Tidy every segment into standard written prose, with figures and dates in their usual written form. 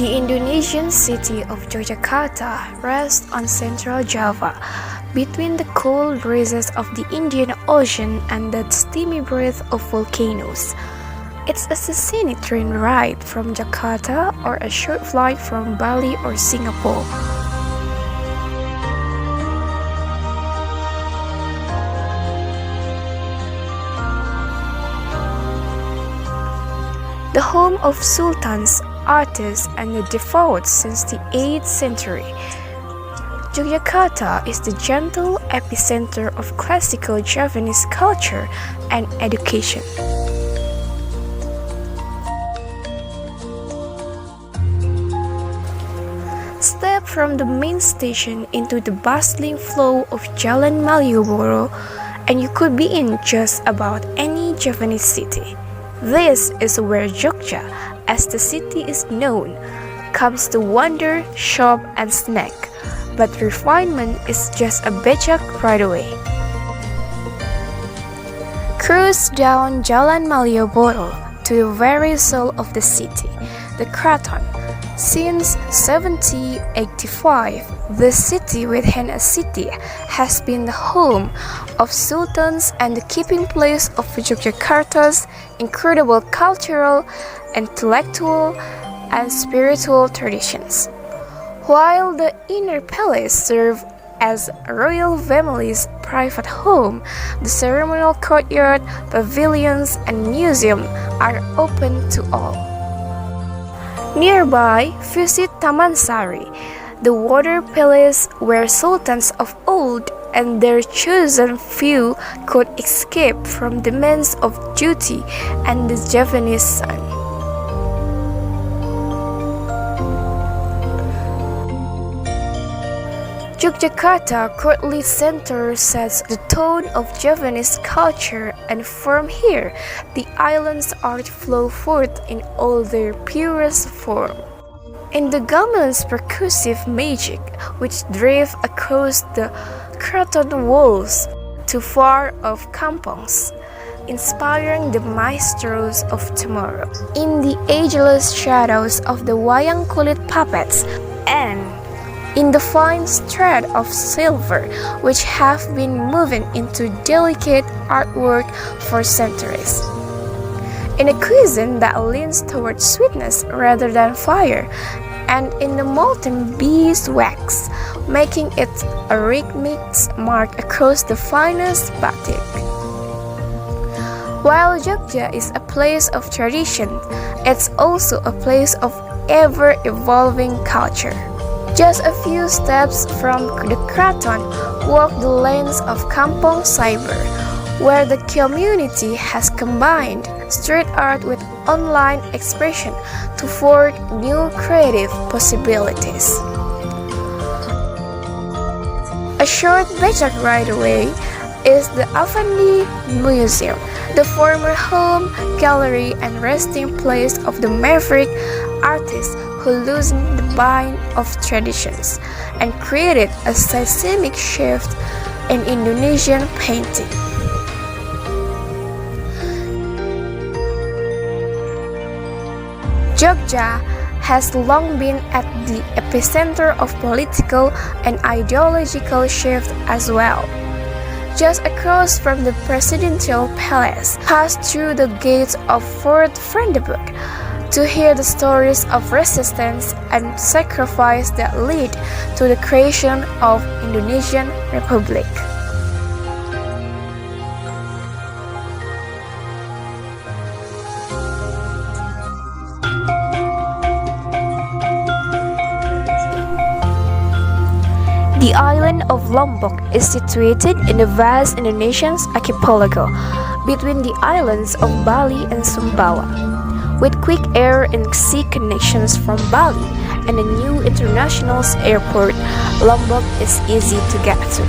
The Indonesian city of Yogyakarta rests on central Java, between the cool breezes of the Indian Ocean and the steamy breath of volcanoes. It's a scenic train ride from Jakarta or a short flight from Bali or Singapore. The home of sultans, artists, and the devout since the 8th century, Yogyakarta is the gentle epicenter of classical Javanese culture and education. Step from the main station into the bustling flow of Jalan Malioboro, and you could be in just about any Javanese city. This is where Jogja, as the city is known, comes to wander, shop, and snack, but refinement is just a becak right away. Cruise down Jalan Malioboro to the very soul of the city, the Kraton. Since 1785, the city within a city has been the home of sultans and the keeping place of Yogyakarta's incredible cultural, intellectual, and spiritual traditions. While the inner palace served as a royal family's private home, the ceremonial courtyard, pavilions, and museum are open to all. Nearby, visit Taman Sari, the water palace where sultans of old and their chosen few could escape from demands of duty and the Javanese sun. Yogyakarta courtly center sets the tone of Javanese culture, and from here, the island's art flow forth in all their purest form. In the gamelan's percussive magic, which drift across the Kraton walls to far-off kampongs, inspiring the maestros of tomorrow. In the ageless shadows of the wayang kulit puppets, and in the fine thread of silver which have been woven into delicate artwork for centuries. In a cuisine that leans towards sweetness rather than fire, and in the molten beeswax, making it a rhythmic mark across the finest batik. While Jogja is a place of tradition, it's also a place of ever-evolving culture. Just a few steps from the Kraton, walk the lanes of Kampong Cyber, where the community has combined street art with online expression to forge new creative possibilities. A short becak ride away is the Avandi Museum, the former home, gallery, and resting place of the maverick artist who loosened the bind of traditions and created a seismic shift in Indonesian painting. Jogja has long been at the epicenter of political and ideological shift as well. Just across from the presidential palace, pass through the gates of Fort Vredenburg to hear the stories of resistance and sacrifice that lead to the creation of Indonesian Republic. The island of Lombok is situated in the vast Indonesian archipelago between the islands of Bali and Sumbawa. With quick air and sea connections from Bali and a new international airport, Lombok is easy to get to.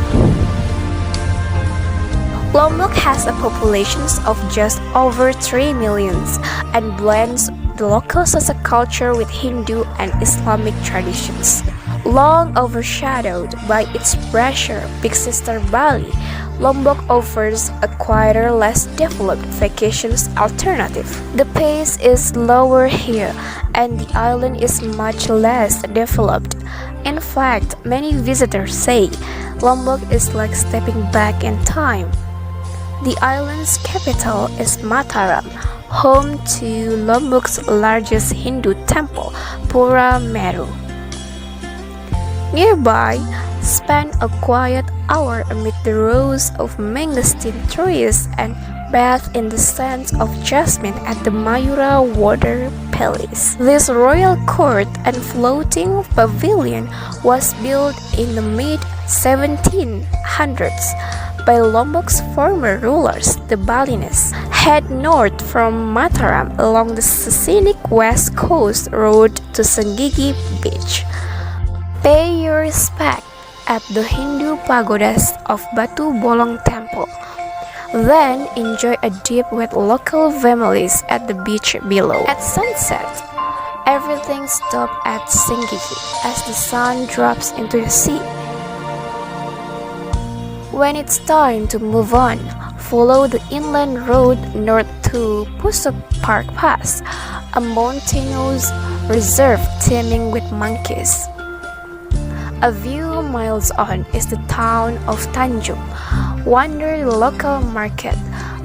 Lombok has a population of just over 3 million and blends the local Sasak culture with Hindu and Islamic traditions. Long overshadowed by its pressure, big sister Bali, Lombok offers a quieter, less developed vacations alternative. The pace is lower here, and the island is much less developed. In fact, many visitors say Lombok is like stepping back in time. The island's capital is Mataram, home to Lombok's largest Hindu temple, Pura Meru. Nearby, spend a quiet hour amid the rows of mangosteen trees and bathe in the scent of jasmine at the Mayura Water Palace. This royal court and floating pavilion was built in the mid-1700s by Lombok's former rulers, the Balinese. Head north from Mataram along the scenic west coast road to Senggigi Beach. Pay your respect at the Hindu pagodas of Batu Bolong Temple. Then enjoy a dip with local families at the beach below. At sunset, everything stops at Senggigi as the sun drops into the sea. When it's time to move on, follow the inland road north to Pusuk Park Pass, a mountainous reserve teeming with monkeys. A few miles on is the town of Tanjung. Wander the local market,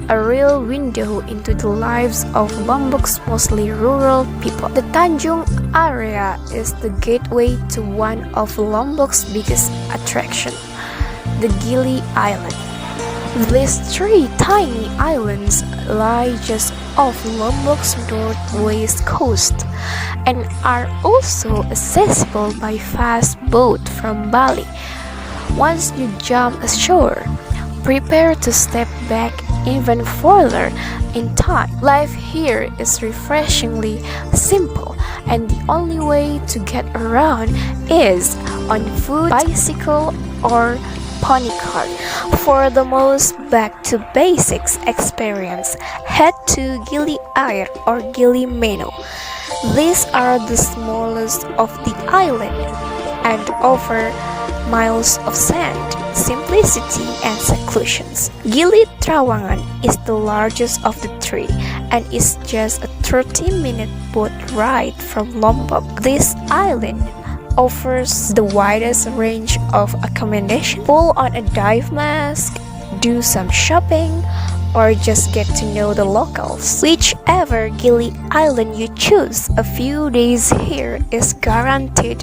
a real window into the lives of Lombok's mostly rural people. The Tanjung area is the gateway to one of Lombok's biggest attractions, the Gili Island. These three tiny islands lie just off Lombok's northwest coast and are also accessible by fast boat from Bali. Once you jump ashore, prepare to step back even further in time. Life here is refreshingly simple, and the only way to get around is on foot, bicycle, or pony cart. For the most back-to-basics experience, head to Gili Air or Gili Meno. These are the smallest of the island and offer miles of sand, simplicity, and seclusions. Gili Trawangan is the largest of the three and is just a 30-minute boat ride from Lombok. This island offers the widest range of accommodation. Pull on a dive mask, do some shopping, or just get to know the locals. Whichever Gili Island you choose, a few days here is guaranteed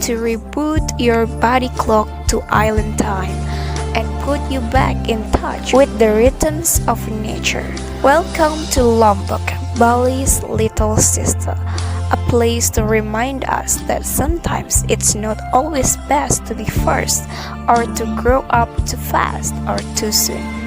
to reboot your body clock to island time and put you back in touch with the rhythms of nature. Welcome to Lombok, Bali's little sister. A place to remind us that sometimes it's not always best to be first or to grow up too fast or too soon.